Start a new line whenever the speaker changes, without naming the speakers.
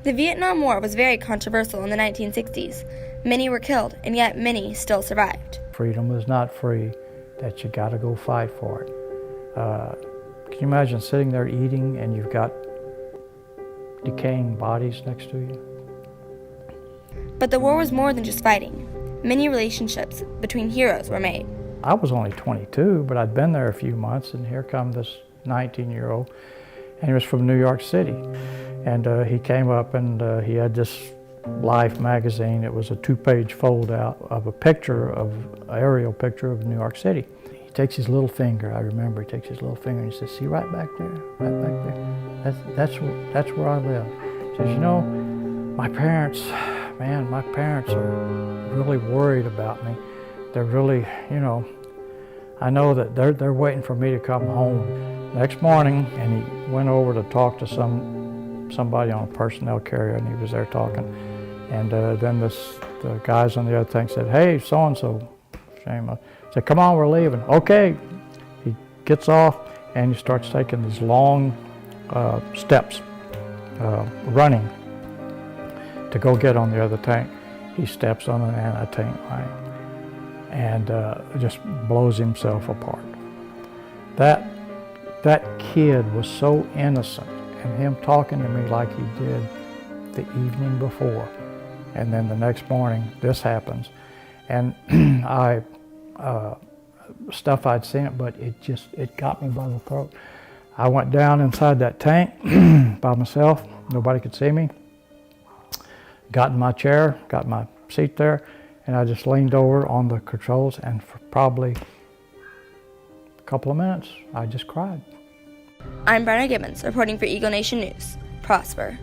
The Vietnam War was very controversial in the 1960s. Many were killed, and yet many still survived.
Freedom is not free, that you gotta go fight for it. Can you imagine sitting there eating and you've got decaying bodies next to you?
But the war was more than just fighting. Many relationships between heroes were made.
I was only 22, but I'd been there a few months, and here come this 19-year-old, and he was from New York City. And he came up and he had this Life magazine. It was a 2-page fold-out of an aerial picture of New York City. He takes his little finger, I remember, he takes his little finger and he says, "See right back there, right back there? That's where I live." He says, "You know, my parents are really worried about me. They're really, you know, I know that they're waiting for me to come home." Next morning, and he went over to talk to somebody on a personnel carrier, and he was there talking. And then the guys on the other tank said, "Hey, so-and-so," Shane said, "Come on, we're leaving." Okay. He gets off and he starts taking these long steps, running to go get on the other tank. He steps on an anti-tank line and just blows himself apart. That kid was so innocent, and him talking to me like he did the evening before. And then the next morning, this happens. And stuff I'd seen it, but it got me by the throat. I went down inside that tank by myself. Nobody could see me. Got in my chair, got my seat there, and I just leaned over on the controls, and for probably a couple of minutes, I just cried.
I'm Brenna Gibbons, reporting for Eagle Nation News. Prosper.